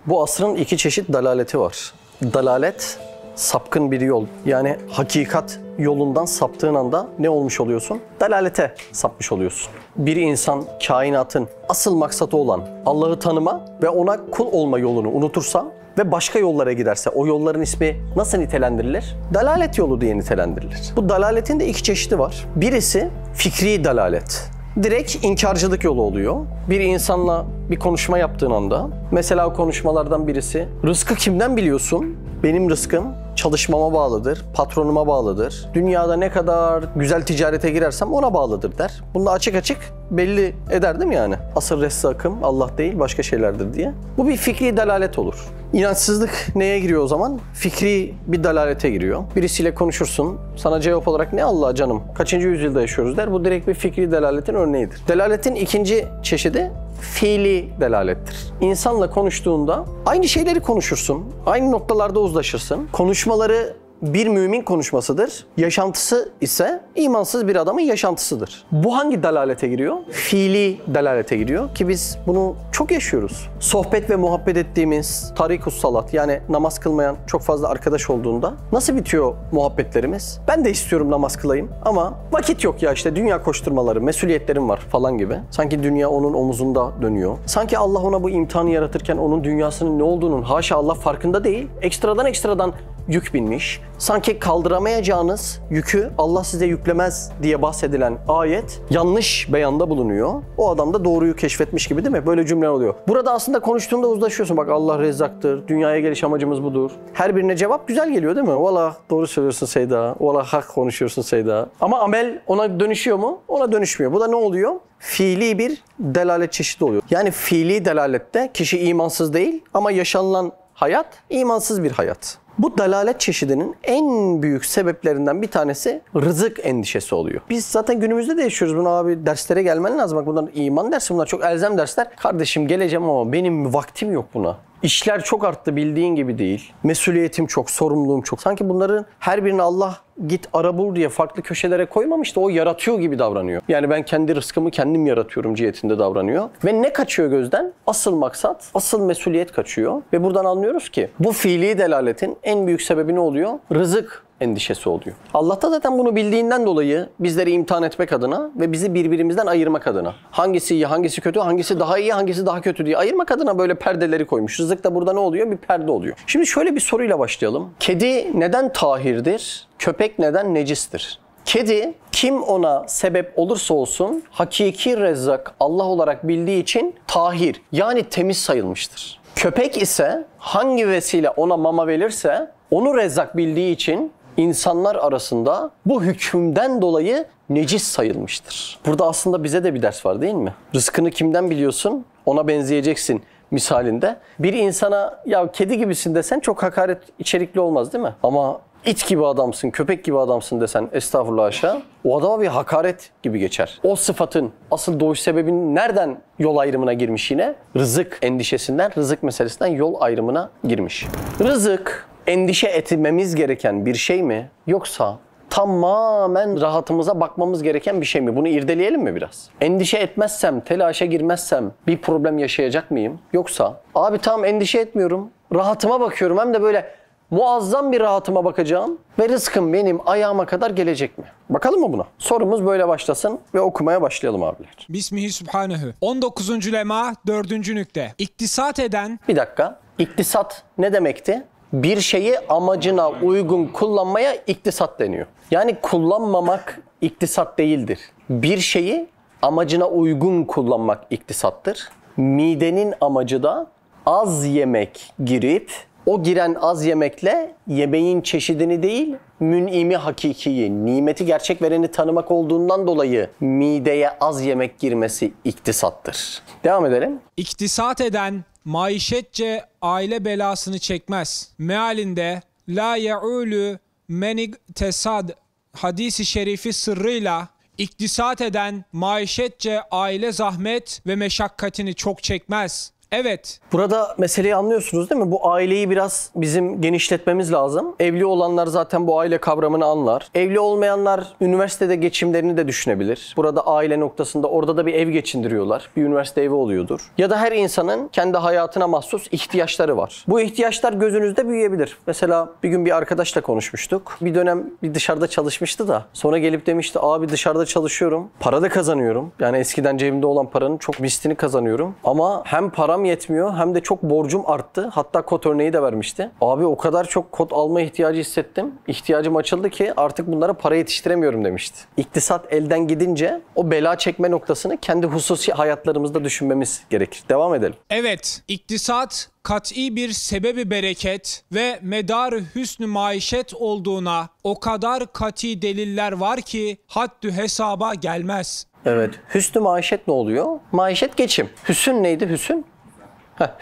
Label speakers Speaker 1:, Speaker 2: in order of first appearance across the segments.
Speaker 1: Bu asrın iki çeşit dalaleti var. Dalalet, sapkın bir yol. Yani hakikat yolundan saptığın anda ne olmuş oluyorsun? Dalalete sapmış oluyorsun. Bir insan kainatın asıl maksatı olan Allah'ı tanıma ve ona kul olma yolunu unutursa ve başka yollara giderse o yolların ismi nasıl nitelendirilir? Dalalet yolu diye nitelendirilir. Bu dalaletin de iki çeşidi var. Birisi fikri dalalet. Direkt inkarcılık yolu oluyor. Bir insanla bir konuşma yaptığın anda, mesela o konuşmalardan birisi, rızkı kimden biliyorsun? Benim rızkım çalışmama bağlıdır, patronuma bağlıdır. Dünyada ne kadar güzel ticarete girersem ona bağlıdır der. Bunu da açık açık belli eder değil mi yani? Asıl ressakım Allah değil başka şeylerdir diye. Bu bir fikri dalalet olur. İnançsızlık neye giriyor o zaman? Fikri bir dalalete giriyor. Birisiyle konuşursun, sana cevap olarak ne Allah canım, kaçıncı yüzyılda yaşıyoruz der. Bu direkt bir fikri dalaletin örneğidir. Dalaletin ikinci çeşidi fiili delalettir. İnsanla konuştuğunda aynı şeyleri konuşursun, aynı noktalarda uzlaşırsın. Konuşmaları bir mümin konuşmasıdır. Yaşantısı ise imansız bir adamın yaşantısıdır. Bu hangi dalalete giriyor? Fiili dalalete giriyor ki biz bunu çok yaşıyoruz. Sohbet ve muhabbet ettiğimiz tarikus salat, yani namaz kılmayan çok fazla arkadaş olduğunda nasıl bitiyor muhabbetlerimiz? Ben de istiyorum namaz kılayım ama vakit yok ya, işte dünya koşturmaları, mesuliyetlerim var falan gibi. Sanki dünya onun omuzunda dönüyor. Sanki Allah ona bu imtihanı yaratırken onun dünyasının ne olduğunun haşa Allah farkında değil. Ekstradan yük binmiş. Sanki kaldıramayacağınız yükü Allah size yüklemez diye bahsedilen ayet yanlış beyanda bulunuyor. O adam da doğruyu keşfetmiş gibi değil mi? Böyle cümleler oluyor. Burada aslında konuştuğunda uzlaşıyorsun. Bak Allah rezzaktır. Dünyaya geliş amacımız budur. Her birine cevap güzel geliyor değil mi? Valla doğru söylüyorsun Seyda. Valla hak konuşuyorsun Seyda. Ama amel ona dönüşüyor mu? Ona dönüşmüyor. Bu da ne oluyor? Fiili bir delalet çeşidi oluyor. Yani fiili delalette kişi imansız değil ama yaşanılan hayat imansız bir hayat. Bu dalalet çeşidinin en büyük sebeplerinden bir tanesi rızık endişesi oluyor. Biz zaten günümüzde de yaşıyoruz bunu abi, derslere gelmen lazım. Bak bunlar iman dersi, bunlar çok elzem dersler. Kardeşim geleceğim ama benim vaktim yok buna. İşler çok arttı, bildiğin gibi değil. Mesuliyetim çok, sorumluluğum çok. Sanki bunların her birini Allah git ara bul diye farklı köşelere koymamış da o yaratıyor gibi davranıyor. Yani ben kendi rızkımı kendim yaratıyorum cihetinde davranıyor. Ve ne kaçıyor gözden? Asıl maksat, asıl mesuliyet kaçıyor. Ve buradan anlıyoruz ki bu fiili delaletin en büyük sebebi ne oluyor? Rızık endişesi oluyor. Allah da zaten bunu bildiğinden dolayı bizleri imtihan etmek adına ve bizi birbirimizden ayırmak adına, hangisi iyi, hangisi kötü, hangisi daha iyi, hangisi daha kötü diye ayırmak adına böyle perdeleri koymuş. Rızık da burada ne oluyor? Bir perde oluyor. Şimdi şöyle bir soruyla başlayalım. Kedi neden tahirdir? Köpek neden necistir? Kedi kim ona sebep olursa olsun hakiki rezzak Allah olarak bildiği için tahir, yani temiz sayılmıştır. Köpek ise hangi vesile ona mama verirse onu rezzak bildiği için İnsanlar arasında bu hükümden dolayı necis sayılmıştır. Burada aslında bize de bir ders var değil mi? Rızkını kimden biliyorsun? Ona benzeyeceksin misalinde. Bir insana ya kedi gibisin desen çok hakaret içerikli olmaz değil mi? Ama it gibi adamsın, köpek gibi adamsın desen estağfurullah aşağı, o adama bir hakaret gibi geçer. O sıfatın asıl doğuş sebebinin nereden yol ayrımına girmiş yine? Rızık endişesinden, rızık meselesinden yol ayrımına girmiş. Rızık endişe etmemiz gereken bir şey mi? Yoksa tamamen rahatımıza bakmamız gereken bir şey mi? Bunu irdeleyelim mi biraz? Endişe etmezsem, telaşa girmezsem bir problem yaşayacak mıyım? Yoksa abi tamam endişe etmiyorum, rahatıma bakıyorum, hem de böyle muazzam bir rahatıma bakacağım ve rızkım benim ayağıma kadar gelecek mi? Bakalım mı buna? Sorumuz böyle başlasın ve okumaya başlayalım abiler.
Speaker 2: Bismillahirrahmanirrahim. 19. lema 4. nükte. İktisat eden...
Speaker 1: Bir dakika. İktisat ne demekti? Bir şeyi amacına uygun kullanmaya iktisat deniyor. Yani kullanmamak iktisat değildir. Bir şeyi amacına uygun kullanmak iktisattır. Midenin amacı da az yemek girip o giren az yemekle yemeğin çeşidini değil, mün'imi hakikiyi, nimeti gerçek vereni tanımak olduğundan dolayı mideye az yemek girmesi iktisattır. Devam edelim.
Speaker 2: İktisat eden maişetçe aile belasını çekmez. Mealinde la ye'ulü menig tesad hadisi şerifi sırrıyla iktisat eden maişetçe aile zahmet ve meşakkatini çok çekmez. Evet.
Speaker 1: Burada meseleyi anlıyorsunuz değil mi? Bu aileyi biraz bizim genişletmemiz lazım. Evli olanlar zaten bu aile kavramını anlar. Evli olmayanlar üniversitede geçimlerini de düşünebilir. Burada aile noktasında orada da bir ev geçindiriyorlar. Bir üniversite evi oluyordur. Ya da her insanın kendi hayatına mahsus ihtiyaçları var. Bu ihtiyaçlar gözünüzde büyüyebilir. Mesela bir gün bir arkadaşla konuşmuştuk. Bir dönem bir dışarıda çalışmıştı da sonra gelip demişti abi dışarıda çalışıyorum. Para da kazanıyorum. Yani eskiden cebimde olan paranın çok mislini kazanıyorum. Ama hem param yetmiyor hem de çok borcum arttı. Hatta kod örneği de vermişti. Abi o kadar çok kod alma ihtiyacı hissettim. İhtiyacım açıldı ki artık bunlara para yetiştiremiyorum demişti. İktisat elden gidince o bela çekme noktasını kendi hususi hayatlarımızda düşünmemiz gerekir. Devam edelim.
Speaker 2: Evet, iktisat kat'i bir sebebi bereket ve medarı hüsnü maişet olduğuna o kadar kat'i deliller var ki haddü hesaba gelmez.
Speaker 1: Evet. Hüsnü maişet ne oluyor? Maişet geçim. Hüsn neydi?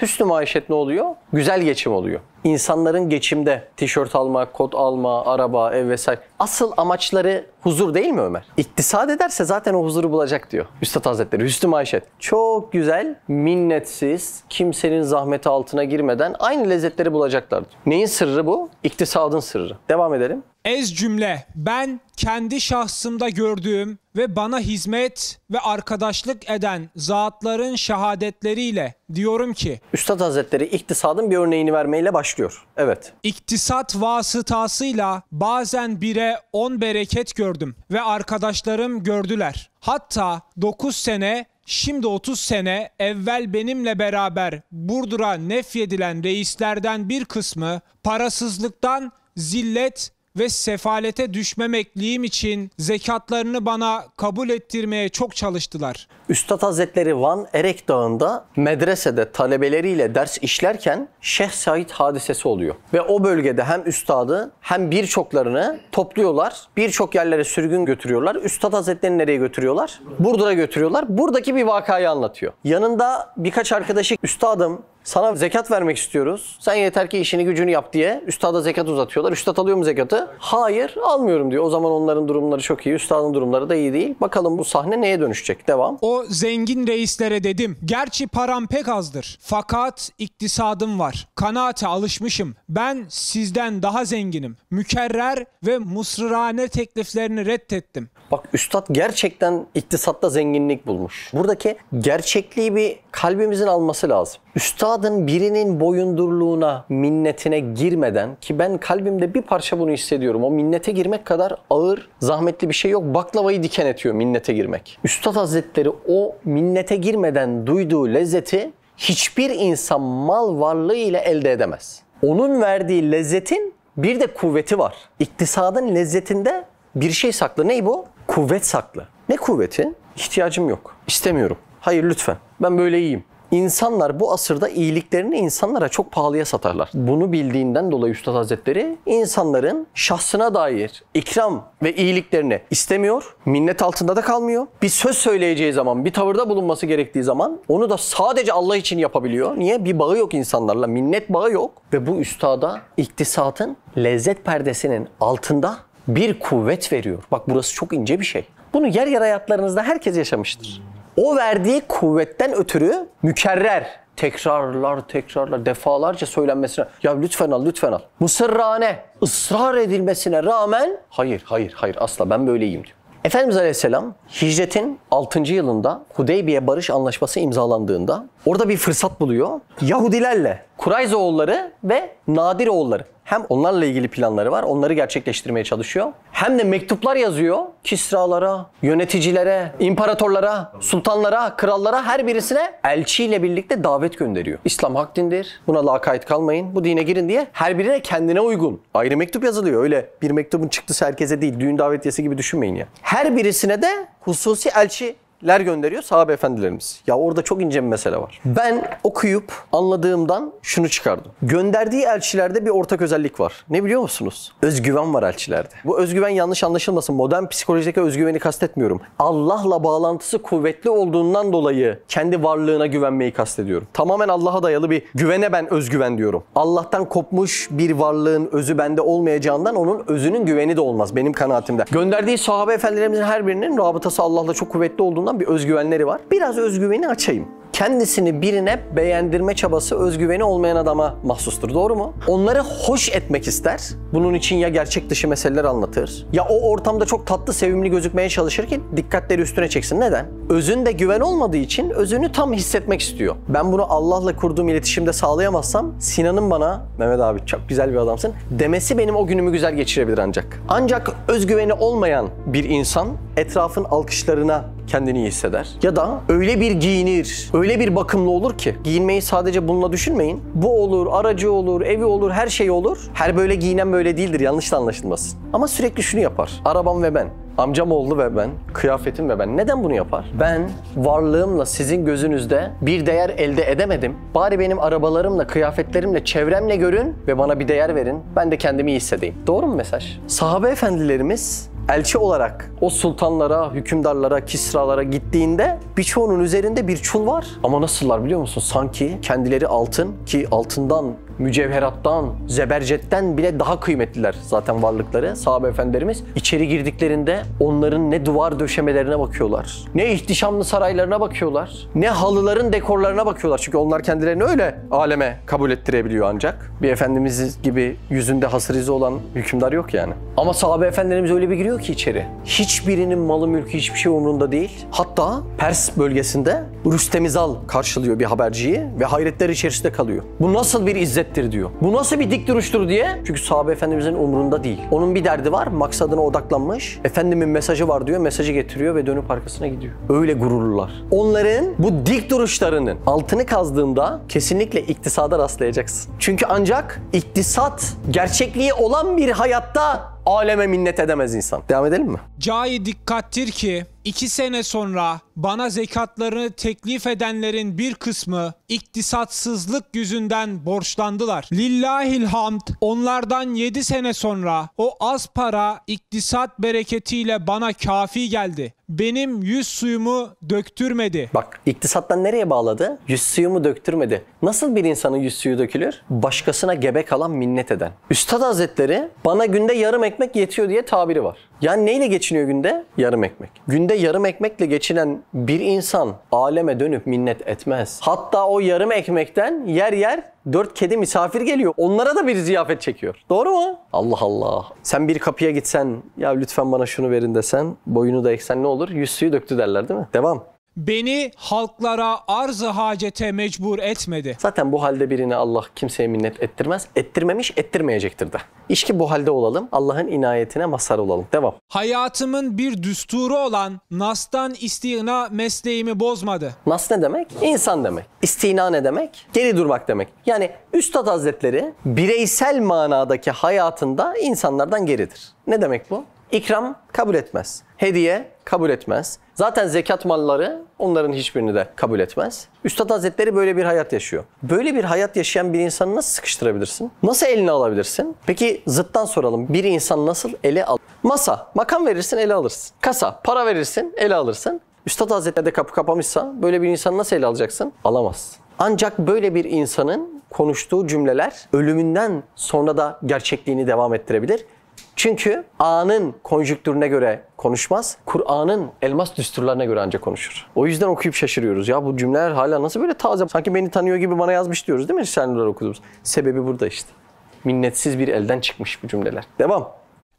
Speaker 1: Hüsnü maişet ne oluyor? Güzel geçim oluyor. İnsanların geçimde tişört alma, kot alma, araba, ev vesaire. Asıl amaçları huzur değil mi Ömer? İktisat ederse zaten o huzuru bulacak diyor Üstad Hazretleri. Hüsnü maişet. Çok güzel, minnetsiz, kimsenin zahmeti altına girmeden aynı lezzetleri bulacaklar diyor. Neyin sırrı bu? İktisadın sırrı. Devam edelim.
Speaker 2: Ez cümle ben kendi şahsımda gördüğüm ve bana hizmet ve arkadaşlık eden zatların şehadetleriyle diyorum ki
Speaker 1: Üstad Hazretleri iktisadın bir örneğini vermeyle başlıyor. Evet.
Speaker 2: İktisat vasıtasıyla bazen 1'e 10 bereket gördüm ve arkadaşlarım gördüler. Hatta 9 sene, şimdi 30 sene evvel benimle beraber Burdur'a nefyedilen reislerden bir kısmı parasızlıktan zillet ve sefalete düşmemekliğim için zekatlarını bana kabul ettirmeye çok çalıştılar.
Speaker 1: Üstad Hazretleri Van Erek Dağı'nda medresede talebeleriyle ders işlerken Şeyh Said hadisesi oluyor. Ve o bölgede hem üstadı hem birçoklarını topluyorlar. Birçok yerlere sürgün götürüyorlar. Üstad Hazretleri'ni nereye götürüyorlar? Burdur'a götürüyorlar. Buradaki bir vakayı anlatıyor. Yanında birkaç arkadaşı üstadım sana zekat vermek istiyoruz. Sen yeter ki işini gücünü yap diye üstada zekat uzatıyorlar. Üstad alıyor mu zekatı? Hayır, almıyorum diyor. O zaman onların durumları çok iyi. Üstadın durumları da iyi değil. Bakalım bu sahne neye dönüşecek? Devam.
Speaker 2: O zengin reislere dedim. Gerçi param pek azdır. Fakat iktisadım var. Kanaate alışmışım. Ben sizden daha zenginim. Mükerrer ve musrırane tekliflerini reddettim.
Speaker 1: Bak üstad gerçekten iktisatta zenginlik bulmuş. Buradaki gerçekliği bir kalbimizin alması lazım. Üstadın birinin boyundurluğuna, minnetine girmeden ki ben kalbimde bir parça bunu hissediyorum. O minnete girmek kadar ağır, zahmetli bir şey yok. Baklavayı diken etiyor minnete girmek. Üstad Hazretleri o minnete girmeden duyduğu lezzeti hiçbir insan mal varlığı ile elde edemez. Onun verdiği lezzetin bir de kuvveti var. İktisadın lezzetinde bir şey saklı. Ney bu? Kuvvet saklı. Ne kuvveti? İhtiyacım yok. İstemiyorum. Hayır lütfen. Ben böyle iyiyim. İnsanlar bu asırda iyiliklerini insanlara çok pahalıya satarlar. Bunu bildiğinden dolayı Üstad Hazretleri insanların şahsına dair ikram ve iyiliklerini istemiyor. Minnet altında da kalmıyor. Bir söz söyleyeceği zaman, bir tavırda bulunması gerektiği zaman onu da sadece Allah için yapabiliyor. Niye? Bir bağı yok insanlarla. Minnet bağı yok. Ve bu üstada iktisatın lezzet perdesinin altında bir kuvvet veriyor. Bak burası çok ince bir şey. Bunu yer yer hayatlarınızda herkes yaşamıştır. O verdiği kuvvetten ötürü mükerrer, tekrarlar, defalarca söylenmesine ya lütfen al, lütfen al. Mısırrane, ısrar edilmesine rağmen hayır asla ben böyleyim diyor. Efendimiz Aleyhisselam hicretin 6. yılında Hudeybiye Barış Anlaşması imzalandığında orada bir fırsat buluyor. Yahudilerle Kurayz oğulları ve Nadir oğulları hem onlarla ilgili planları var, onları gerçekleştirmeye çalışıyor. Hem de mektuplar yazıyor Kisralara, yöneticilere, imparatorlara, sultanlara, krallara her birisine elçiyle birlikte davet gönderiyor. İslam hak dindir, buna lakayt kalmayın, bu dine girin diye her birine kendine uygun. Ayrı mektup yazılıyor, öyle bir mektubun çıktısı herkese değil, düğün davetiyesi gibi düşünmeyin ya. Her birisine de hususi elçiler gönderiyor sahabe efendilerimiz. Ya orada çok ince bir mesele var. Ben okuyup anladığımdan şunu çıkardım. Gönderdiği elçilerde bir ortak özellik var. Ne biliyor musunuz? Özgüven var elçilerde. Bu özgüven yanlış anlaşılmasın. Modern psikolojideki özgüveni kastetmiyorum. Allah'la bağlantısı kuvvetli olduğundan dolayı kendi varlığına güvenmeyi kastediyorum. Tamamen Allah'a dayalı bir güvene ben özgüven diyorum. Allah'tan kopmuş bir varlığın özü bende olmayacağından onun özünün güveni de olmaz benim kanaatimde. Gönderdiği sahabe efendilerimizin her birinin rabıtası Allah'la çok kuvvetli olduğundan bir özgüvenleri var. Biraz özgüveni açayım. kendisini birine beğendirme çabası, özgüveni olmayan adama mahsustur. Doğru mu? Onları hoş etmek ister. Bunun için ya gerçek dışı meseleler anlatır, ya o ortamda çok tatlı, sevimli gözükmeye çalışır ki dikkatleri üstüne çeksin. Neden? Özünde güven olmadığı için özünü tam hissetmek istiyor. Ben bunu Allah'la kurduğum iletişimde sağlayamazsam Sinan'ın bana "Mehmet abi çok güzel bir adamsın" demesi benim o günümü güzel geçirebilir ancak. Ancak özgüveni olmayan bir insan etrafın alkışlarına kendini iyi hisseder. Ya da öyle bir giyinir, öyle bir bakımlı olur ki, giyinmeyi sadece bununla düşünmeyin. Bu olur, aracı olur, evi olur, her şey olur. Her böyle giyinen böyle değildir, yanlış da anlaşılmasın. Ama sürekli şunu yapar: arabam ve ben, amcam oğlu ve ben, kıyafetim ve ben. Neden bunu yapar? Ben varlığımla sizin gözünüzde bir değer elde edemedim. Bari benim arabalarımla, kıyafetlerimle, çevremle görün ve bana bir değer verin. Ben de kendimi iyi hissedeyim. Doğru mu mesaj? Sahabe efendilerimiz elçi olarak o sultanlara, hükümdarlara, kisralara gittiğinde birçoğunun üzerinde bir çul var. Ama nasıllar biliyor musun? Sanki kendileri altın, ki altından, mücevherattan, zebercetten bile daha kıymetliler zaten varlıkları. Sahabe efendilerimiz içeri girdiklerinde onların ne duvar döşemelerine bakıyorlar, ne ihtişamlı saraylarına bakıyorlar, ne halıların dekorlarına bakıyorlar. Çünkü onlar kendilerini öyle aleme kabul ettirebiliyor ancak. Bir efendimiz gibi yüzünde hasır izi olan hükümdar yok yani. Ama sahabe efendilerimiz öyle bir giriyor ki içeri, hiçbirinin malı mülkü, hiçbir şey umurunda değil. Hatta Pers bölgesinde Rüstemizal karşılıyor bir haberciyi ve hayretler içerisinde kalıyor. Bu nasıl bir izzettir diyor. Bu nasıl bir dik duruştur diye. Çünkü sahabe efendimizin umurunda değil. Onun bir derdi var, maksadına odaklanmış. Efendimin mesajı var diyor, mesajı getiriyor ve dönüp arkasına gidiyor. Öyle gururlular. Onların bu dik duruşlarının altını kazdığında kesinlikle iktisada rastlayacaksın. Çünkü ancak iktisat gerçekliği olan bir hayatta aleme minnet edemez insan. Devam edelim mi?
Speaker 2: Cai dikkattir ki 2 sene sonra bana zekatlarını teklif edenlerin bir kısmı iktisatsızlık yüzünden borçlandılar. Lillahil hamd, onlardan 7 sene sonra o az para iktisat bereketiyle bana kafi geldi. Benim yüz suyumu döktürmedi.
Speaker 1: Bak, iktisattan nereye bağladı? Yüz suyumu döktürmedi. Nasıl bir insanın yüz suyu dökülür? Başkasına gebe kalan, minnet eden. Üstad Hazretleri bana günde yarım ekmek yetiyor diye tabiri var. Yani neyle geçiniyor günde? Yarım ekmek. Günde yarım ekmekle geçinen bir insan aleme dönüp minnet etmez. Hatta o yarım ekmekten yer yer 4 kedi misafir geliyor. Onlara da bir ziyafet çekiyor. Doğru mu? Allah Allah. Sen bir kapıya gitsen, ya lütfen bana şunu verin desen, boyunu da eksen ne olur? Yüz suyu döktü derler değil mi? Devam.
Speaker 2: Beni halklara arz-ı hacete mecbur etmedi.
Speaker 1: Zaten bu halde birine Allah kimseye minnet ettirmez. Ettirmemiş, ettirmeyecektir de. İş ki bu halde olalım. Allah'ın inayetine mazhar olalım. Devam.
Speaker 2: Hayatımın bir düsturu olan Nas'tan istina mesleğimi bozmadı.
Speaker 1: Nas ne demek? İnsan demek. İstina ne demek? Geri durmak demek. Yani Üstad Hazretleri bireysel manadaki hayatında insanlardan geridir. Ne demek bu? İkram kabul etmez. Hediye kabul etmez. Zaten zekat malları onların hiçbirini de kabul etmez. Üstad Hazretleri böyle bir hayat yaşıyor. Böyle bir hayat yaşayan bir insanı nasıl sıkıştırabilirsin? Nasıl eline alabilirsin? Peki zıttan soralım. Bir insan nasıl ele al? Masa, makam verirsin, ele alırsın. Kasa, para verirsin, ele alırsın. Üstad Hazretleri de kapı kapamışsa böyle bir insanı nasıl ele alacaksın? Alamazsın. Ancak böyle bir insanın konuştuğu cümleler ölümünden sonra da gerçekliğini devam ettirebilir. Çünkü anın konjüktürüne göre konuşmaz, Kur'an'ın elmas düsturlarına göre ancak konuşur. O yüzden okuyup şaşırıyoruz. Ya bu cümleler hala nasıl böyle taze? Sanki beni tanıyor gibi bana yazmış diyoruz değil mi Risale-i okuduğumuz? Sebebi burada işte. Minnetsiz bir elden çıkmış bu cümleler. Devam.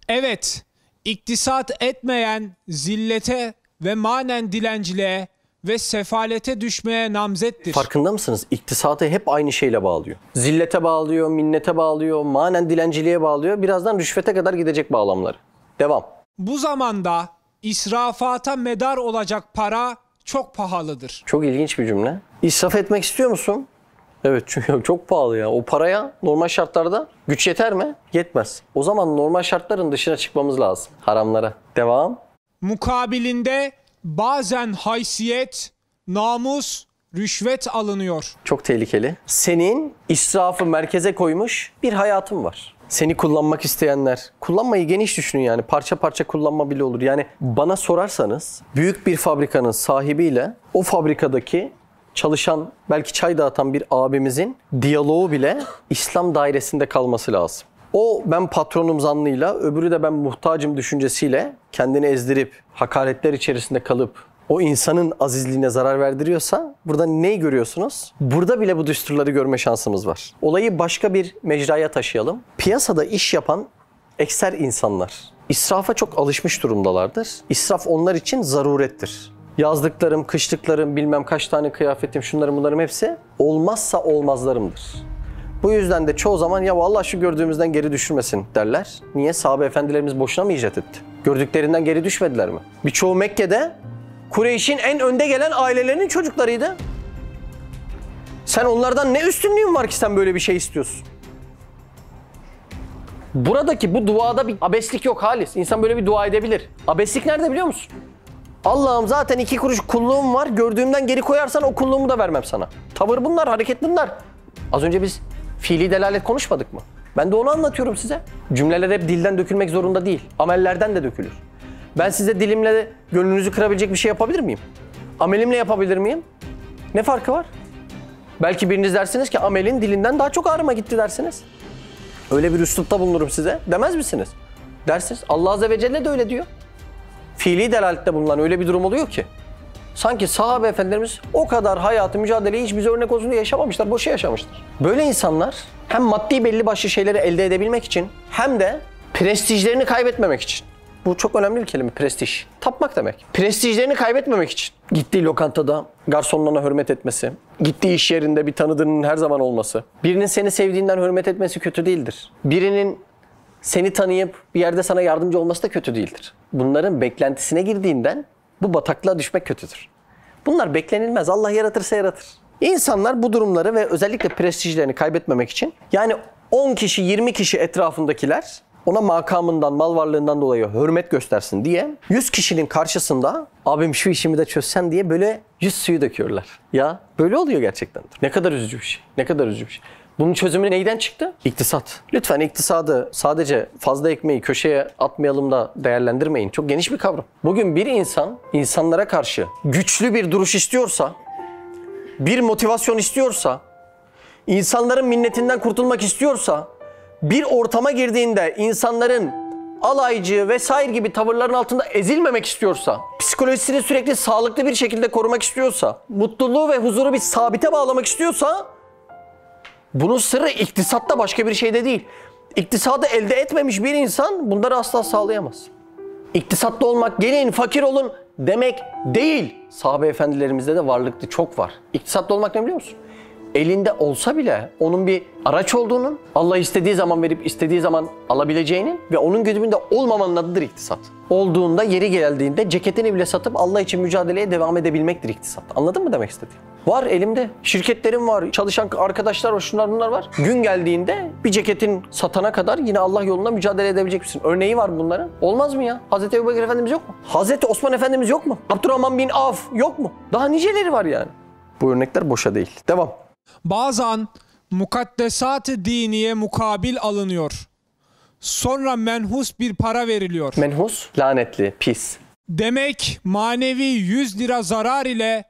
Speaker 2: Evet, iktisat etmeyen zillete ve manen dilenciliğe ve sefalete düşmeye namzettir.
Speaker 1: Farkında mısınız? İktisatı hep aynı şeyle bağlıyor. Zillete bağlıyor, minnete bağlıyor, manen dilenciliğe bağlıyor. Birazdan rüşvete kadar gidecek bağlamları. Devam.
Speaker 2: Bu zamanda israfata medar olacak para çok pahalıdır.
Speaker 1: Çok ilginç bir cümle. İsraf etmek istiyor musun? Evet, çünkü çok pahalı ya. O paraya normal şartlarda güç yeter mi? Yetmez. O zaman normal şartların dışına çıkmamız lazım. Haramlara. Devam.
Speaker 2: Mukabilinde bazen haysiyet, namus, rüşvet alınıyor.
Speaker 1: Çok tehlikeli. Senin israfı merkeze koymuş bir hayatın var. Seni kullanmak isteyenler, kullanmayı geniş düşünün yani, parça parça kullanma bile olur. Yani bana sorarsanız büyük bir fabrikanın sahibiyle o fabrikadaki çalışan, belki çay dağıtan bir abimizin diyaloğu bile İslam dairesinde kalması lazım. O ben patronum zannıyla, öbürü de ben muhtacım düşüncesiyle kendini ezdirip, hakaretler içerisinde kalıp o insanın azizliğine zarar verdiriyorsa burada neyi görüyorsunuz? Burada bile bu düsturları görme şansımız var. Olayı başka bir mecraya taşıyalım. Piyasada iş yapan ekser insanlar israfa çok alışmış durumdalardır. İsraf onlar için zarurettir. Yazlıklarım, kışlıklarım, bilmem kaç tane kıyafetim, şunlarım bunlarım hepsi olmazsa olmazlarımdır. Bu yüzden de çoğu zaman ya vallahi şu gördüğümüzden geri düşürmesin derler. Niye? Sahabe efendilerimiz boşuna mı icat etti? Gördüklerinden geri düşmediler mi? Birçoğu Mekke'de Kureyş'in en önde gelen ailelerinin çocuklarıydı. Sen onlardan ne üstünlüğün var ki sen böyle bir şey istiyorsun? Buradaki bu duada bir abeslik yok Halis. İnsan böyle bir dua edebilir. Abeslik nerede biliyor musun? Allah'ım zaten 2 kuruş kulluğum var. Gördüğümden geri koyarsan o kulluğumu da vermem sana. Tavır bunlar, hareket bunlar. Az önce biz fiili delalet konuşmadık mı? Ben de onu anlatıyorum size. Cümleler hep dilden dökülmek zorunda değil. Amellerden de dökülür. Ben size dilimle gönlünüzü kırabilecek bir şey yapabilir miyim? Amelimle yapabilir miyim? Ne farkı var? Belki biriniz dersiniz ki amelin dilinden daha çok ağrıma gitti dersiniz. Öyle bir üslupta bulunurum size. Demez misiniz? Dersiniz. Allah Azze ve Celle de öyle diyor. Fiili delalette bulunan öyle bir durum oluyor ki. Sanki sahabe efendilerimiz o kadar hayatı, mücadeleyi hiç bize örnek olsun diye yaşamamışlar, boşa yaşamışlar. Böyle insanlar hem maddi belli başlı şeyleri elde edebilmek için hem de prestijlerini kaybetmemek için. Bu çok önemli bir kelime, prestij. Tapmak demek. Prestijlerini kaybetmemek için. Gittiği lokantada garsonlarına hürmet etmesi, gittiği iş yerinde bir tanıdığının her zaman olması, birinin seni sevdiğinden hürmet etmesi kötü değildir. Birinin seni tanıyıp bir yerde sana yardımcı olması da kötü değildir. Bunların beklentisine girdiğinden bu bataklığa düşmek kötüdür. Bunlar beklenilmez. Allah yaratırsa yaratır. İnsanlar bu durumları ve özellikle prestijlerini kaybetmemek için yani 10 kişi, 20 kişi etrafındakiler ona makamından, mal varlığından dolayı hürmet göstersin diye 100 kişinin karşısında abim şu işimi de çözsen diye böyle 100 suyu döküyorlar. Ya böyle oluyor gerçekten. Ne kadar üzücü bir şey. Ne kadar üzücü bir şey. Bunun çözümü neyden çıktı? İktisat. Lütfen iktisadı sadece fazla ekmeği köşeye atmayalım da değerlendirmeyin. Çok geniş bir kavram. Bugün bir insan insanlara karşı güçlü bir duruş istiyorsa, bir motivasyon istiyorsa, insanların minnetinden kurtulmak istiyorsa, bir ortama girdiğinde insanların alaycı vesaire gibi tavırların altında ezilmemek istiyorsa, psikolojisini sürekli sağlıklı bir şekilde korumak istiyorsa, mutluluğu ve huzuru bir sabite bağlamak istiyorsa, bunun sırrı iktisatta başka bir şeyde değil. İktisadı elde etmemiş bir insan bunları asla sağlayamaz. İktisatlı olmak, gelin fakir olun demek değil. Sahabe efendilerimizde de varlıklı çok var. İktisatlı olmak ne biliyor musun? Elinde olsa bile onun bir araç olduğunun, Allah istediği zaman verip istediği zaman alabileceğinin ve onun güdümünde olmamanın adıdır iktisat. Olduğunda, yeri geldiğinde ceketini bile satıp Allah için mücadeleye devam edebilmektir iktisat. Anladın mı demek istediğim? Var elimde. Şirketlerim var, çalışan arkadaşlar var, şunlar bunlar var. Gün geldiğinde bir ceketin satana kadar yine Allah yolunda mücadele edebilecek misin? Örneği var bunların. Olmaz mı ya? Hazreti Ebubekir Efendimiz yok mu? Hazreti Osman Efendimiz yok mu? Abdurrahman bin Avf yok mu? Daha niceleri var yani. Bu örnekler boşa değil. Devam.
Speaker 2: Bazen mukaddesat-ı diniye mukabil alınıyor. Sonra menhus bir para veriliyor.
Speaker 1: Menhus, lanetli, pis.
Speaker 2: Demek manevi 100 lira zarar ile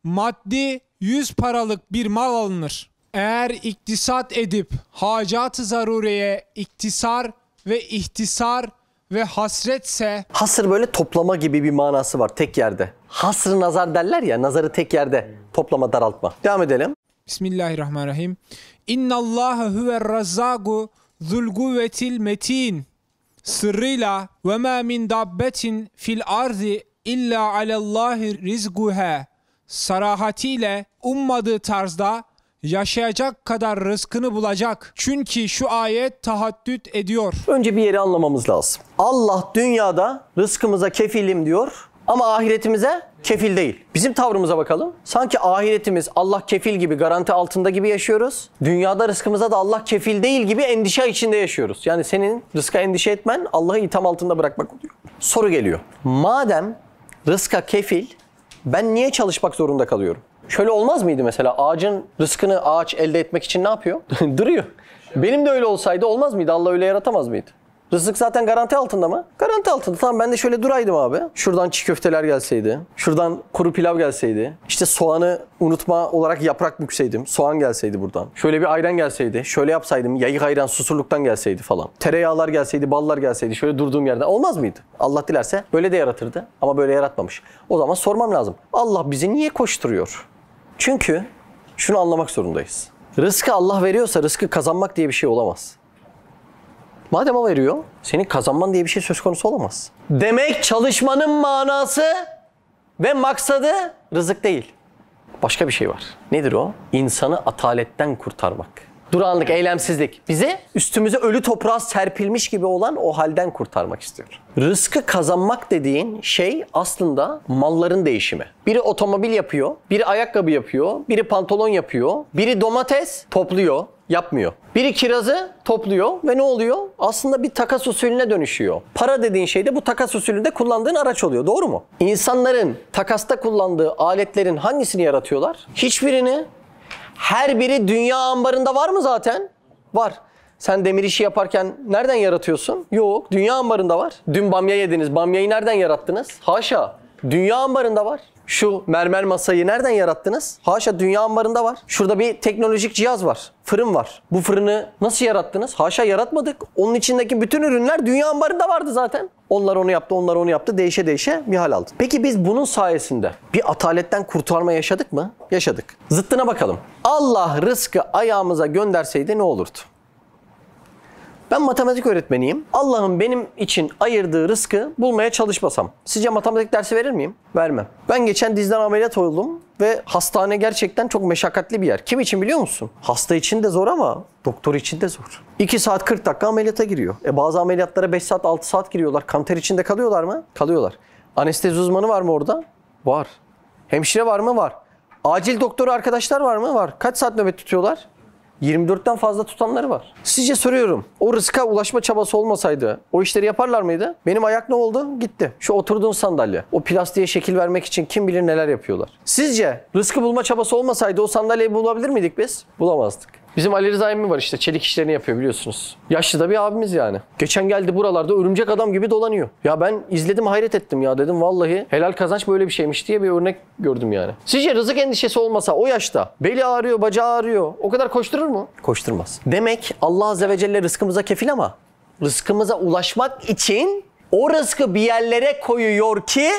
Speaker 2: maddi 100 paralık bir mal alınır. Eğer iktisat edip hacat-ı zarureye iktisar ve ihtisar ve hasretse...
Speaker 1: Hasır böyle toplama gibi bir manası var tek yerde. Hasr-ı nazar derler ya, nazarı tek yerde toplama, daraltma. Devam edelim.
Speaker 2: Bismillahirrahmanirrahim. İnnallâhe huver-razzagu zulguvvetil metin. Sırrıyla ve mâ min dabbetin fil arzi illa alallâhi rizguhâ. Sarahatiyle ummadığı tarzda yaşayacak kadar rızkını bulacak. Çünkü şu ayet tahaddüt ediyor.
Speaker 1: Önce bir yeri anlamamız lazım. Allah dünyada rızkımıza kefilim diyor ama ahiretimize kefil değil. Bizim tavrımıza bakalım. Sanki ahiretimiz Allah kefil gibi, garanti altında gibi yaşıyoruz. Dünyada rızkımıza da Allah kefil değil gibi endişe içinde yaşıyoruz. Yani senin rızka endişe etmen Allah'ı itham altında bırakmak oluyor. Soru geliyor. Madem rızka kefil, ben niye çalışmak zorunda kalıyorum? Şöyle olmaz mıydı mesela? Ağacın rızkını ağaç elde etmek için ne yapıyor? Duruyor. Benim de öyle olsaydı olmaz mıydı? Allah öyle yaratamaz mıydı? Rızık zaten garanti altında mı? Garanti altında. Tamam ben de şöyle duraydım abi. Şuradan çiğ köfteler gelseydi. Şuradan kuru pilav gelseydi. İşte soğanı unutma olarak yaprak bükseydim. Soğan gelseydi buradan. Şöyle bir ayran gelseydi. Şöyle yapsaydım. Yayık ayran Susurluk'tan gelseydi falan. Tereyağlar gelseydi, ballar gelseydi. Şöyle durduğum yerden. Olmaz mıydı? Allah dilerse böyle de yaratırdı. Ama böyle yaratmamış. O zaman sormam lazım. Allah bizi niye koşturuyor? Çünkü şunu anlamak zorundayız. Rızkı Allah veriyorsa rızkı kazanmak diye bir şey olamaz. Madem o veriyor, senin kazanman diye bir şey söz konusu olamaz. Demek çalışmanın manası ve maksadı rızık değil. Başka bir şey var. Nedir o? İnsanı ataletten kurtarmak. Durağanlık, eylemsizlik. Bizi üstümüze ölü toprağa serpilmiş gibi olan o halden kurtarmak istiyor. Rızkı kazanmak dediğin şey aslında malların değişimi. Biri otomobil yapıyor, biri ayakkabı yapıyor, biri pantolon yapıyor, biri domates topluyor, yapmıyor. Biri kirazı topluyor ve ne oluyor? Aslında bir takas usulüne dönüşüyor. Para dediğin şey de bu takas usulünde kullandığın araç oluyor. Doğru mu? İnsanların takasta kullandığı aletlerin hangisini yaratıyorlar? Hiçbirini. Her biri dünya ambarında var mı zaten? Var. Sen demir işi yaparken nereden yaratıyorsun? Yok. Dünya ambarında var. Dün bamya yediniz. Bamyayı nereden yarattınız? Haşa. Dünya ambarında var. Şu mermer masayı nereden yarattınız? Haşa, dünya ambarında var. Şurada bir teknolojik cihaz var. Fırın var. Bu fırını nasıl yarattınız? Haşa, yaratmadık. Onun içindeki bütün ürünler dünya ambarında vardı zaten. Onlar onu yaptı, onlar onu yaptı. Değişe değişe bir hal aldı. Peki biz bunun sayesinde bir ataletten kurtarma yaşadık mı? Yaşadık. Zıttına bakalım. Allah rızkı ayağımıza gönderseydi ne olurdu? Ben matematik öğretmeniyim. Allah'ın benim için ayırdığı rızkı bulmaya çalışmasam, sizce matematik dersi verir miyim? Vermem. Ben geçen dizden ameliyat oldum ve hastane gerçekten çok meşakkatli bir yer. Kim için biliyor musun? Hasta için de zor ama doktor için de zor. 2 saat 40 dakika ameliyata giriyor. Bazı ameliyatlara 5 saat 6 saat giriyorlar. Kanter içinde kalıyorlar mı? Kalıyorlar. Anestezi uzmanı var mı orada? Var. Hemşire var mı? Var. Acil doktoru arkadaşlar var mı? Var. Kaç saat nöbet tutuyorlar? 24'ten fazla tutanları var. Sizce soruyorum, o rızka ulaşma çabası olmasaydı o işleri yaparlar mıydı? Benim ayak ne oldu? Gitti. Şu oturduğun sandalye. O plastiğe şekil vermek için kim bilir neler yapıyorlar. Sizce rızkı bulma çabası olmasaydı o sandalyeyi bulabilir miydik biz? Bulamazdık. Bizim Ali Rıza emmi var işte, çelik işlerini yapıyor biliyorsunuz. Yaşlı da bir abimiz yani. Geçen geldi buralarda örümcek adam gibi dolanıyor. Ya ben izledim, hayret ettim ya, dedim vallahi helal kazanç böyle bir şeymiş diye bir örnek gördüm yani. Sizce rızık endişesi olmasa o yaşta beli ağrıyor, bacağı ağrıyor, o kadar koşturur mu? Koşturmaz. Demek Allah Azze ve Celle rızkımıza kefil ama rızkımıza ulaşmak için o rızkı bir yerlere koyuyor ki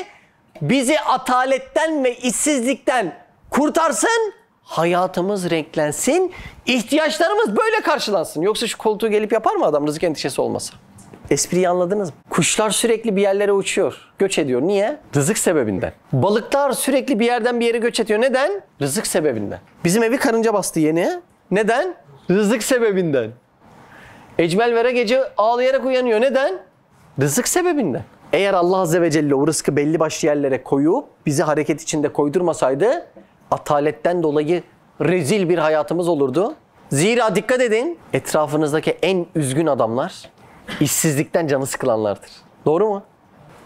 Speaker 1: bizi ataletten ve işsizlikten kurtarsın. Hayatımız renklensin, ihtiyaçlarımız böyle karşılansın. Yoksa şu koltuğu gelip yapar mı adam rızık endişesi olmasa? Espriyi anladınız mı? Kuşlar sürekli bir yerlere uçuyor, göç ediyor. Niye? Rızık sebebinden. Balıklar sürekli bir yerden bir yere göç ediyor. Neden? Rızık sebebinden. Bizim evi karınca bastı yeni. Neden? Rızık sebebinden. Ecmel Vera gece ağlayarak uyanıyor. Neden? Rızık sebebinden. Eğer Allah Azze ve Celle o rızkı belli başlı yerlere koyup bizi hareket içinde koydurmasaydı ataletten dolayı rezil bir hayatımız olurdu. Zira dikkat edin, etrafınızdaki en üzgün adamlar işsizlikten canı sıkılanlardır. Doğru mu?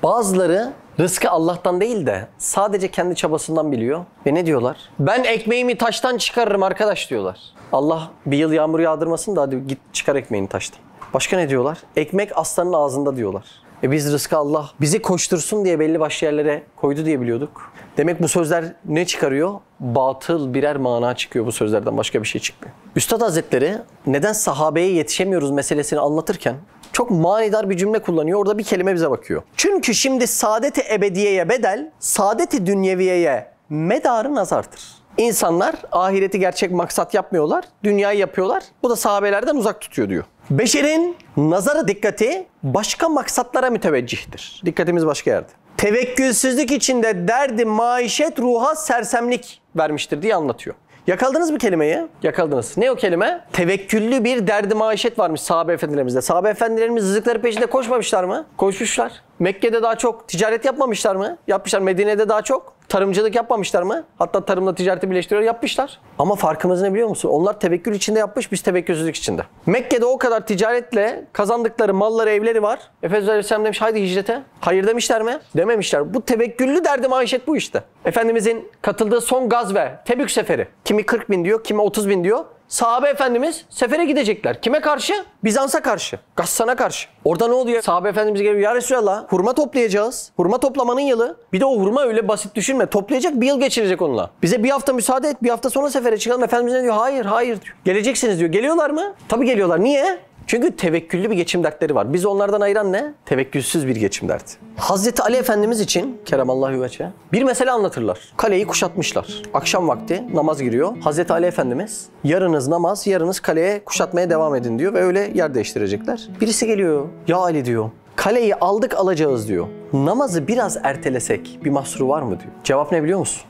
Speaker 1: Bazıları rızkı Allah'tan değil de sadece kendi çabasından biliyor. Ve ne diyorlar? Ben ekmeğimi taştan çıkarırım arkadaş diyorlar. Allah bir yıl yağmur yağdırmasın da hadi git çıkar ekmeğini taştan. Başka ne diyorlar? Ekmek aslanın ağzında diyorlar. Biz rızkı Allah bizi koştursun diye belli başlı yerlere koydu diye biliyorduk. Demek bu sözler ne çıkarıyor? Batıl birer mana çıkıyor bu sözlerden, başka bir şey çıkmıyor. Üstad Hazretleri neden sahabeye yetişemiyoruz meselesini anlatırken çok manidar bir cümle kullanıyor. Orada bir kelime bize bakıyor. Çünkü şimdi saadet-i ebediyeye bedel, saadet-i dünyeviyeye medarı nazardır. İnsanlar ahireti gerçek maksat yapmıyorlar, dünyayı yapıyorlar. Bu da sahabelerden uzak tutuyor diyor. Beşerin nazara dikkati başka maksatlara müteveccihtir. Dikkatimiz başka yerde. Tevekkülsüzlük içinde derdi maişet ruha sersemlik vermiştir diye anlatıyor. Yakaladınız mı kelimeyi? Yakaladınız. Ne o kelime? Tevekküllü bir derdi maişet varmış sahabe efendilerimizde. Sahabe efendilerimiz rızıkları peşinde koşmamışlar mı? Koşmuşlar. Mekke'de daha çok ticaret yapmamışlar mı? Yapmışlar. Medine'de daha çok tarımcılık yapmamışlar mı? Hatta tarımla ticareti birleştiriyor, yapmışlar. Ama farkımız ne biliyor musun? Onlar tevekkül içinde yapmış, biz tevekkülsüzlük içinde. Mekke'de o kadar ticaretle kazandıkları malları, evleri var. Efendimiz Aleyhisselam demiş haydi hicrete. Hayır demişler mi? Dememişler. Bu tevekküllü derdi maişet bu işte. Efendimizin katıldığı son gazve, Tebük seferi. Kimi 40 bin diyor, kimi 30 bin diyor. Sahabe efendimiz sefere gidecekler. Kime karşı? Bizans'a karşı. Gassan'a karşı. Orada ne oluyor? Sahabe efendimiz geliyor. Ya Resulallah, hurma toplayacağız. Hurma toplamanın yılı. Bir de o hurma öyle basit düşünme. Toplayacak, bir yıl geçirecek onunla. Bize bir hafta müsaade et. Bir hafta sonra sefere çıkalım. Efendimiz ne diyor? Hayır, hayır diyor. Geleceksiniz diyor. Geliyorlar mı? Tabii geliyorlar. Niye? Çünkü tevekküllü bir geçim dertleri var. Bizi onlardan ayıran ne? Tevekkülsüz bir geçim derdi. Hazreti Ali Efendimiz için keremallahu veçhe bir mesele anlatırlar. Kaleyi kuşatmışlar. Akşam vakti namaz giriyor. Hazreti Ali Efendimiz yarınız namaz, yarınız kaleye kuşatmaya devam edin diyor ve öyle yer değiştirecekler. Birisi geliyor. Ya Ali diyor. Kaleyi aldık alacağız diyor. Namazı biraz ertelesek bir mahsuru var mı diyor. Cevap ne biliyor musun?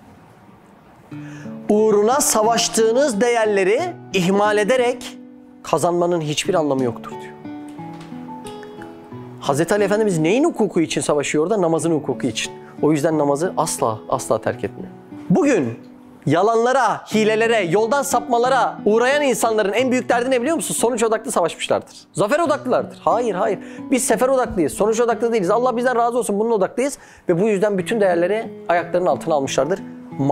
Speaker 1: Uğruna savaştığınız değerleri ihmal ederek kazanmanın hiçbir anlamı yoktur diyor. Hazreti Ali Efendimiz neyin hukuku için savaşıyor orada? Namazın hukuku için. O yüzden namazı asla terk etmiyor. Bugün yalanlara, hilelere, yoldan sapmalara uğrayan insanların en büyük derdi ne biliyor musun? Sonuç odaklı savaşmışlardır. Zafer odaklılardır. Hayır. Biz sefer odaklıyız. Sonuç odaklı değiliz. Allah bizden razı olsun, bunun odaklıyız. Ve bu yüzden bütün değerleri ayaklarının altına almışlardır.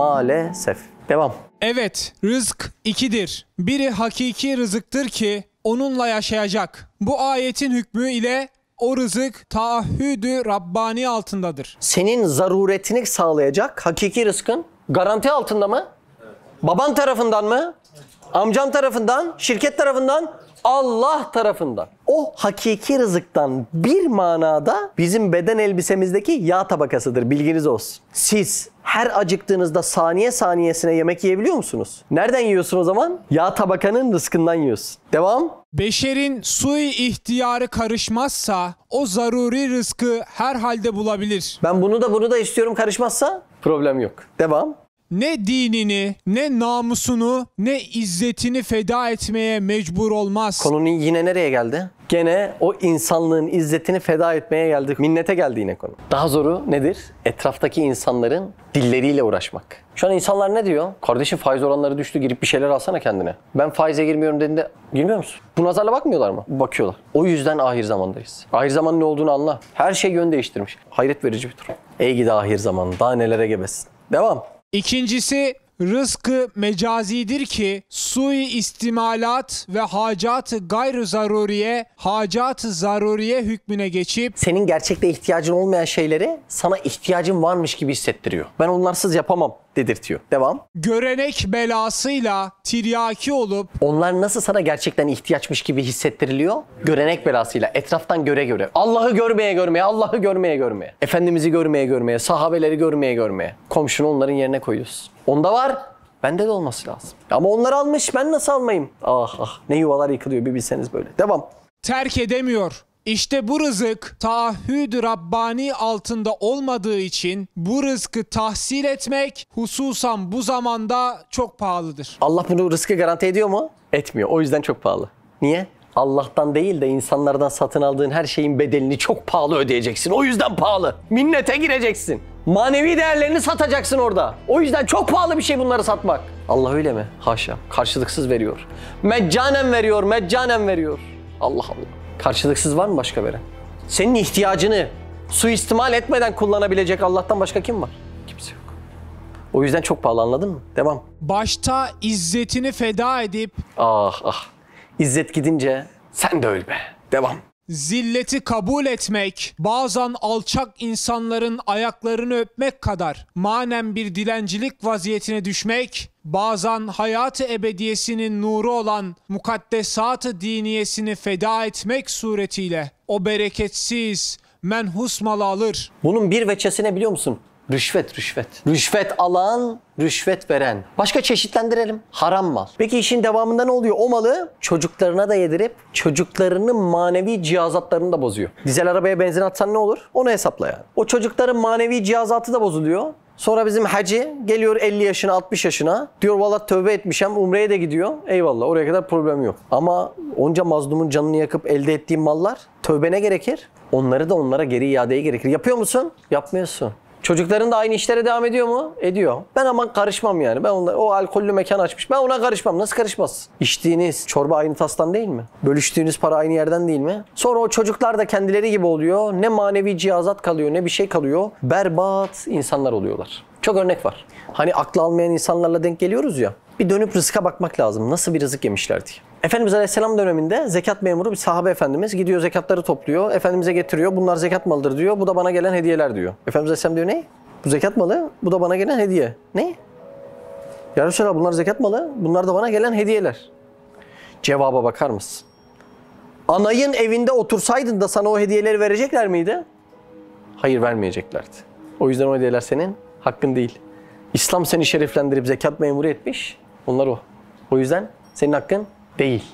Speaker 1: Maalesef. Devam.
Speaker 2: Evet, rızk ikidir. Biri hakiki rızıktır ki onunla yaşayacak. Bu ayetin hükmü ile o rızık taahhüdü Rabbani altındadır.
Speaker 1: Senin zaruretini sağlayacak hakiki rızkın garanti altında mı? Evet. Baban tarafından mı? Evet. Amcam tarafından, şirket tarafından, Allah tarafından. O hakiki rızıktan bir manada bizim beden elbisemizdeki yağ tabakasıdır. Bilginiz olsun. Siz her acıktığınızda saniye saniyesine yemek yiyebiliyor musunuz? Nereden yiyorsun o zaman? Yağ tabakanın rızkından yiyorsun. Devam.
Speaker 2: Beşerin sui ihtiyarı karışmazsa o zaruri rızkı herhalde bulabilir.
Speaker 1: Ben bunu da istiyorum, karışmazsa problem yok. Devam.
Speaker 2: Ne dinini, ne namusunu, ne izzetini feda etmeye mecbur olmaz.
Speaker 1: Konunun yine nereye geldi? Gene o insanlığın izzetini feda etmeye geldik. Minnete geldi yine konu. Daha zoru nedir? Etraftaki insanların dilleriyle uğraşmak. Şu an insanlar ne diyor? Kardeşim faiz oranları düştü, girip bir şeyler alsana kendine. Ben faize girmiyorum dediğinde girmiyor musun? Bu nazarla bakmıyorlar mı? Bakıyorlar. O yüzden ahir zamandayız. Ahir zamanın ne olduğunu anla. Her şey yön değiştirmiş. Hayret verici bir durum. Ey gidi ahir zaman. Daha nelere gebesin. Devam.
Speaker 2: İkincisi rızkı mecazidir ki sui istimalat ve hacat-ı gayr zaruriye, hacat-ı zaruriye hükmüne geçip
Speaker 1: senin gerçekte ihtiyacın olmayan şeyleri sana ihtiyacın varmış gibi hissettiriyor. Ben onlarsız yapamam dedirtiyor. Devam.
Speaker 2: Görenek belasıyla tiryaki olup
Speaker 1: onlar nasıl sana gerçekten ihtiyaçmış gibi hissettiriliyor? Görenek belasıyla, etraftan göre. Allah'ı görmeye, Allah'ı görmeye. Efendimiz'i görmeye, sahabeleri görmeye. Komşunu onların yerine koyuyorsun. Onda var, bende de olması lazım. Ama onlar almış, ben nasıl almayayım? Ah, ne yuvalar yıkılıyor bir bilseniz böyle. Devam.
Speaker 2: Terk edemiyor. İşte bu rızık taahhüd-ü Rabbani altında olmadığı için bu rızkı tahsil etmek hususan bu zamanda çok pahalıdır.
Speaker 1: Allah bunu rızkı garanti ediyor mu? Etmiyor. O yüzden çok pahalı. Niye? Allah'tan değil de insanlardan satın aldığın her şeyin bedelini çok pahalı ödeyeceksin. O yüzden pahalı. Minnete gireceksin. Manevi değerlerini satacaksın orada. O yüzden çok pahalı bir şey bunları satmak. Allah öyle mi? Haşa. Karşılıksız veriyor. Meccanen veriyor. Allah. Karşılıksız var mı başka veren? Senin ihtiyacını suistimal etmeden kullanabilecek Allah'tan başka kim var? Kimse yok. O yüzden çok pahalı, anladın mı? Devam.
Speaker 2: Başta izzetini feda edip
Speaker 1: Ah. İzzet gidince sen de öl be. Devam.
Speaker 2: zilleti kabul etmek, bazen alçak insanların ayaklarını öpmek kadar manen bir dilencilik vaziyetine düşmek, bazen hayat-ı ebediyesinin nuru olan mukaddesat-ı diniyesini feda etmek suretiyle o bereketsiz, menhus malı alır.
Speaker 1: Bunun bir veçesine biliyor musun? Rüşvet. Rüşvet alan, rüşvet veren. Başka çeşitlendirelim. Haram mal. Peki işin devamında ne oluyor? O malı çocuklarına da yedirip çocuklarının manevi cihazatlarını da bozuyor. Dizel arabaya benzin atsan ne olur? Onu hesapla yani. O çocukların manevi cihazatı da bozuluyor. Sonra bizim hacı geliyor 50 yaşına 60 yaşına. Diyor vallahi tövbe etmişim, umreye de gidiyor. Eyvallah, oraya kadar problem yok. Ama onca mazlumun canını yakıp elde ettiğin mallar tövbene gerekir. Onları da onlara geri iadeye gerekir. Yapıyor musun? Yapmıyorsun. Çocukların da aynı işlere devam ediyor mu? Ediyor. Ben aman karışmam yani. Ben o alkollü mekan açmış. Ben ona karışmam. Nasıl karışmaz? İçtiğiniz çorba aynı tastan değil mi? Bölüştüğünüz para aynı yerden değil mi? Sonra o çocuklar da kendileri gibi oluyor. Ne manevi cihazat kalıyor, ne bir şey kalıyor. Berbat insanlar oluyorlar. Çok örnek var. Hani aklı almayan insanlarla denk geliyoruz ya. Bir dönüp rızka bakmak lazım. Nasıl bir rızık yemişler diye. Efendimiz Aleyhisselam döneminde zekat memuru bir sahabe efendimiz gidiyor zekatları topluyor. Efendimiz'e getiriyor. Bunlar zekat malıdır diyor. Bu da bana gelen hediyeler diyor. Efendimiz Aleyhisselam diyor ne? Bu zekat malı. Bu da bana gelen hediye. Ne? Ya Resulallah bunlar zekat malı. Bunlar da bana gelen hediyeler. Cevaba bakar mısın? Anayın evinde otursaydın da sana o hediyeleri verecekler miydi? Hayır, vermeyeceklerdi. O yüzden o hediyeler senin hakkın değil. İslam seni şereflendirip zekat memuru etmiş. Onlar o. O yüzden senin hakkın değil.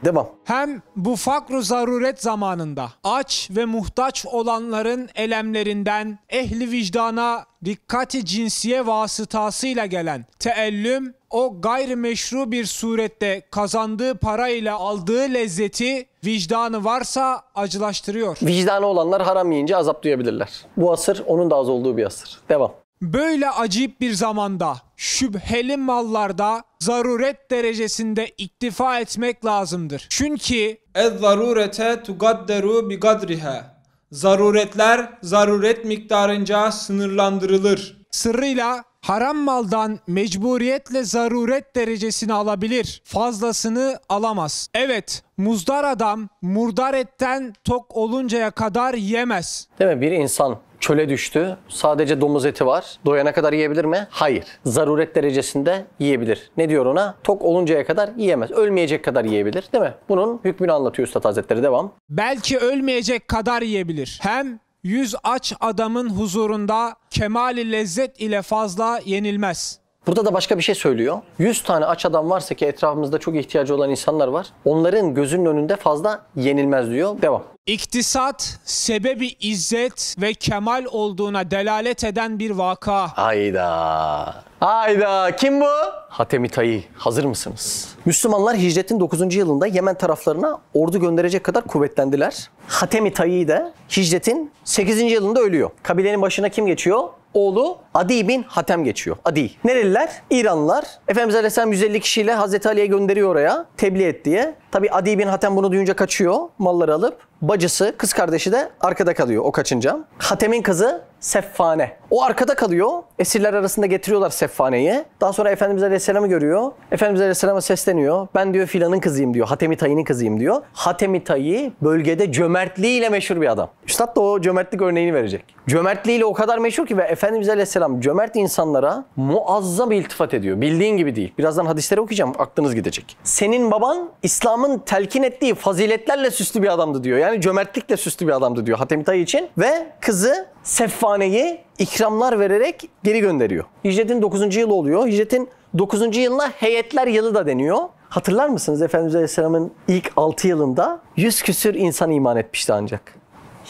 Speaker 1: Devam.
Speaker 2: Hem bu fakr-ı zaruret zamanında aç ve muhtaç olanların elemlerinden ehli vicdana dikkati cinsiye vasıtasıyla gelen teellüm, o gayrimeşru bir surette kazandığı parayla aldığı lezzeti vicdanı varsa acılaştırıyor.
Speaker 1: Vicdanı olanlar haram yiyince azap duyabilirler. Bu asır onun da az olduğu bir asır. Devam.
Speaker 2: Böyle acayip bir zamanda şüpheli mallarda zaruret derecesinde iktifa etmek lazımdır. Çünkü
Speaker 3: Ez-zarurete tugadderu bi gadriha. Zaruretler zaruret miktarınca sınırlandırılır.
Speaker 2: sırrıyla haram maldan mecburiyetle zaruret derecesini alabilir. Fazlasını alamaz. Evet, muzdar adam murdar etten tok oluncaya kadar yemez.
Speaker 1: Değil mi? Bir insan çöle düştü. Sadece domuz eti var. Doyana kadar yiyebilir mi? Hayır. Zaruret derecesinde yiyebilir. Ne diyor ona? Tok oluncaya kadar yiyemez. Ölmeyecek kadar yiyebilir. Değil mi? Bunun hükmünü anlatıyor Üstad Hazretleri. Devam.
Speaker 2: Belki ölmeyecek kadar yiyebilir. Hem 100 aç adamın huzurunda kemali lezzet ile fazla yenilmez.
Speaker 1: Burada da başka bir şey söylüyor. 100 tane aç adam varsa ki etrafımızda çok ihtiyacı olan insanlar var. Onların gözünün önünde fazla yenilmez diyor. Devam.
Speaker 2: İktisat sebebi izzet ve kemal olduğuna delalet eden bir vaka.
Speaker 1: Hayda. Hayda. Kim bu? Hatem-i Tayyi. Hazır mısınız? Müslümanlar hicretin 9. yılında Yemen taraflarına ordu gönderecek kadar kuvvetlendiler. Hatem-i Tayyi de hicretin 8. yılında ölüyor. Kabilenin başına kim geçiyor? Oğlu Adi bin Hatem geçiyor. Adi. Nereliler? İranlılar. Efendimiz Aleyhisselam 150 kişiyle Hazreti Ali'ye gönderiyor oraya tebliğ et diye. Tabi Adi bin Hatem bunu duyunca kaçıyor. Malları alıp bacısı, kız kardeşi de arkada kalıyor o kaçınca. Hatem'in kızı Seffane. O arkada kalıyor. Esirler arasında getiriyorlar Seffane'yi. Daha sonra Efendimiz Aleyhisselam'ı görüyor. Efendimiz Aleyhisselam'a sesleniyor. Ben diyor filanın kızıyım diyor. Hatem-i Tayyi'nin kızıyım diyor. Hatem-i Tayyi bölgede cömertliğiyle meşhur bir adam. Üstad da o cömertlik örneğini verecek. Cömertliğiyle o kadar meşhur ki ve Efendimiz Aleyhisselam cömert insanlara muazzam bir iltifat ediyor. Bildiğin gibi değil. Birazdan hadisleri okuyacağım. Aklınız gidecek. Senin baban İslam'ın telkin ettiği faziletlerle süslü bir adamdı diyor. Yani cömertlikle süslü bir adamdı diyor Hatem-i Tayyi için. Ve kızı Seffane'yi ikramlar vererek geri gönderiyor. Hicretin 9. yılı oluyor. Hicretin 9. yılına heyetler yılı da deniyor. Hatırlar mısınız Efendimiz Aleyhisselam'ın ilk 6 yılında 100 küsür insan iman etmişti ancak.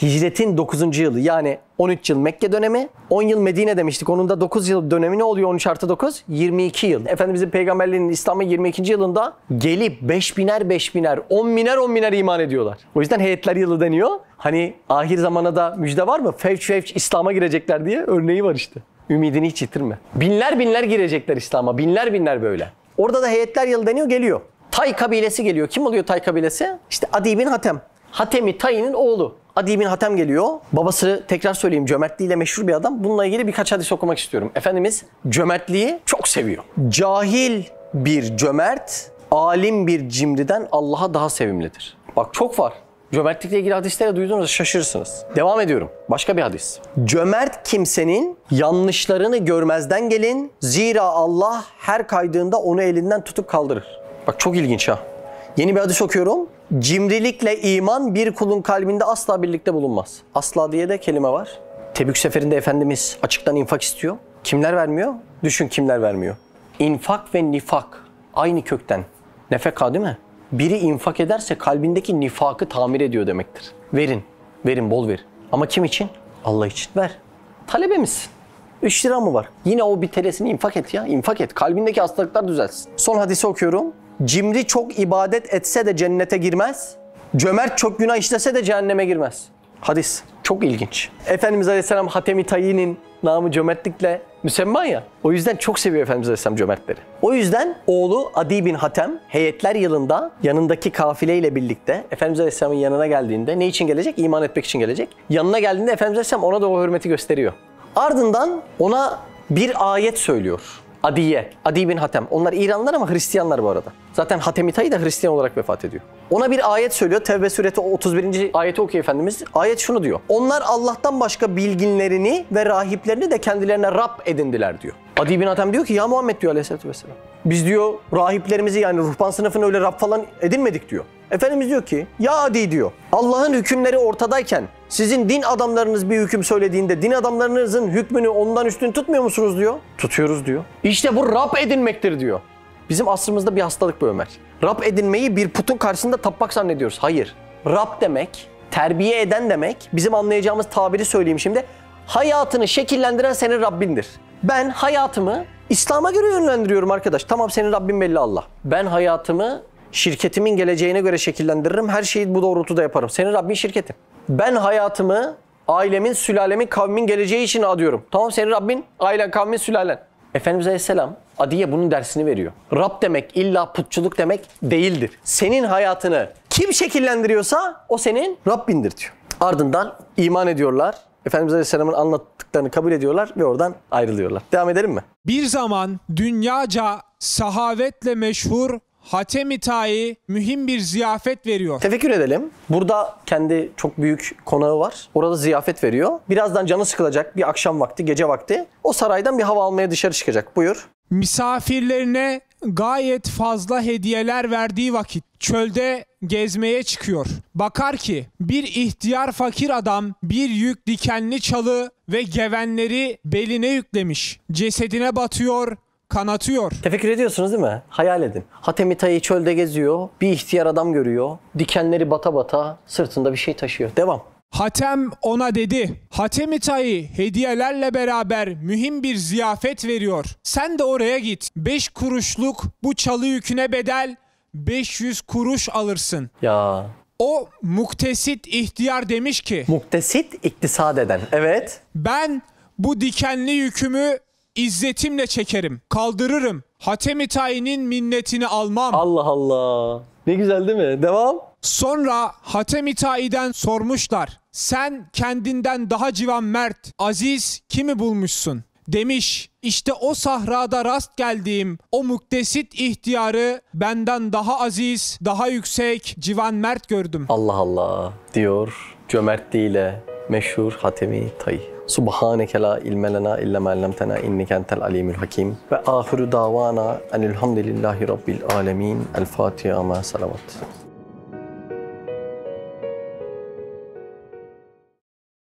Speaker 1: Hicretin 9. yılı yani 13 yıl Mekke dönemi, 10 yıl Medine demiştik. Onun da 9 yıl dönemi ne oluyor 13 artı 9? 22 yıl. Efendimizin peygamberliğinin İslam'ın 22. yılında gelip 5.000'er, 10.000'er iman ediyorlar. O yüzden heyetler yılı deniyor. Hani ahir zamana da müjde var mı? Fevç İslam'a girecekler diye örneği var işte. Ümidini hiç yitirme. Binler girecekler İslam'a. Binler böyle. Orada da heyetler yılı deniyor, geliyor. Tay kabilesi geliyor. Kim oluyor Tay kabilesi? İşte Adi bin Hatem. Hatem-i Tayyi'nin oğlu. Adi bin Hatem geliyor. Babası tekrar söyleyeyim cömertliğiyle meşhur bir adam. Bununla ilgili birkaç hadis okumak istiyorum. Efendimiz cömertliği çok seviyor. Cahil bir cömert, alim bir cimriden Allah'a daha sevimlidir. Bak çok var. Cömertlikle ilgili hadisleri duyduğunuzda şaşırırsınız. Devam ediyorum. Başka bir hadis. Cömert kimsenin yanlışlarını görmezden gelin. Zira Allah her kaydığında onu elinden tutup kaldırır. Bak çok ilginç ha. Yeni bir hadis okuyorum. Cimrilikle iman bir kulun kalbinde asla birlikte bulunmaz. Asla diye de kelime var. Tebük seferinde Efendimiz açıktan infak istiyor. Kimler vermiyor? Düşün kimler vermiyor. İnfak ve nifak aynı kökten. Nefeka değil mi? Biri infak ederse kalbindeki nifakı tamir ediyor demektir. Verin bol ver. Ama kim için? Allah için ver. Talebe misin? 3 lira mı var? Yine o bir teresini infak et ya. İnfak et. Kalbindeki hastalıklar düzelsin. Son hadisi okuyorum. Cimri çok ibadet etse de cennete girmez. Cömert çok günah işlese de cehenneme girmez. Hadis. Çok ilginç. Efendimiz Aleyhisselam Hatem-i Tayyi'nin namı cömertlikle müsemma ya. O yüzden çok seviyor Efendimiz Aleyhisselam cömertleri. O yüzden oğlu Adi bin Hatem heyetler yılında yanındaki kafileyle birlikte Efendimiz Aleyhisselam'ın yanına geldiğinde ne için gelecek? İman etmek için gelecek. Yanına geldiğinde Efendimiz Aleyhisselam ona da o hürmeti gösteriyor. Ardından ona Bir ayet söylüyor. Adiye, Adi bin Hatem. Onlar İranlılar ama Hristiyanlar bu arada. Zaten Hatemi Tayi de Hristiyan olarak vefat ediyor. Ona bir ayet söylüyor. Tevbe suresi 31. ayeti okuyor Efendimiz. Ayet şunu diyor. Onlar Allah'tan başka bilginlerini ve rahiplerini de kendilerine Rab edindiler diyor. Adi bin Hatem diyor ki ya Muhammed diyor aleyhissalatü vesselam. Biz diyor rahiplerimizi yani ruhban sınıfını öyle Rab falan edinmedik diyor. Efendimiz diyor ki ya Adi diyor Allah'ın hükümleri ortadayken sizin din adamlarınız bir hüküm söylediğinde din adamlarınızın hükmünü ondan üstün tutmuyor musunuz diyor. Tutuyoruz diyor. İşte bu Rab edinmektir diyor. Bizim asrımızda bir hastalık bu Ömer. Rab edinmeyi bir putun karşısında tapmak zannediyoruz. Hayır. Rab demek, terbiye eden demek, bizim anlayacağımız tabiri söyleyeyim şimdi. Hayatını şekillendiren senin Rabbindir. Ben hayatımı İslam'a göre yönlendiriyorum arkadaş. Tamam senin Rabbin belli Allah. Ben hayatımı şirketimin geleceğine göre şekillendiririm. Her şeyi bu doğrultuda yaparım. Senin Rabbin şirketim. Ben hayatımı ailemin, sülalemin, kavmin geleceği için adıyorum. Tamam senin Rabbin ailen, kavmin, sülalen. Efendimiz Aleyhisselam Adi'ye bunun dersini veriyor. Rab demek illa putçuluk demek değildir. Senin hayatını kim şekillendiriyorsa o senin Rabbindir diyor. Ardından iman ediyorlar. Efendimiz Aleyhisselam'ın anlattıklarını kabul ediyorlar ve oradan ayrılıyorlar. Devam edelim mi?
Speaker 2: Bir zaman dünyaca sahavetle meşhur Hatemi Tayi mühim bir ziyafet veriyor.
Speaker 1: Tefekkür edelim. Burada kendi çok büyük konağı var. Orada ziyafet veriyor. Birazdan canı sıkılacak bir akşam vakti, gece vakti. O saraydan bir hava almaya dışarı çıkacak. Buyur.
Speaker 2: Misafirlerine gayet fazla hediyeler verdiği vakit çölde gezmeye çıkıyor. Bakar ki bir ihtiyar fakir adam bir yük dikenli çalı ve gevenleri beline yüklemiş. Cesedine batıyor, kanatıyor.
Speaker 1: Tefekkür ediyorsunuz değil mi? Hayal edin. Hatemi Tayi çölde geziyor. Bir ihtiyar adam görüyor. Dikenleri bata bata sırtında bir şey taşıyor. Devam.
Speaker 2: Hatem ona dedi. Hatemi Tayi hediyelerle beraber mühim bir ziyafet veriyor. Sen de oraya git. 5 kuruşluk bu çalı yüküne bedel 500 kuruş alırsın.
Speaker 1: Ya.
Speaker 2: O muktesit ihtiyar demiş ki
Speaker 1: Muktesit iktisat eden. Evet.
Speaker 2: ben bu dikenli yükümü İzzetimle çekerim, kaldırırım. Hatemi Tayi'nin minnetini almam.
Speaker 1: Allah Allah. Ne güzel değil mi? Devam.
Speaker 2: Sonra Hatemi Tayi'den sormuşlar. Sen kendinden daha civan mert, aziz kimi bulmuşsun? Demiş, işte o sahrada rast geldiğim o muktesit ihtiyarı benden daha aziz, daha yüksek, civan mert gördüm.
Speaker 1: Allah Allah diyor cömertliğiyle meşhur Hatemi Tayi. Subhaneke la ilme lena illa ma allamtena inneke entel alimul hakim ve ahiru davana enelhamdülillahi rabbil alamin. El Fatiha ma salavat.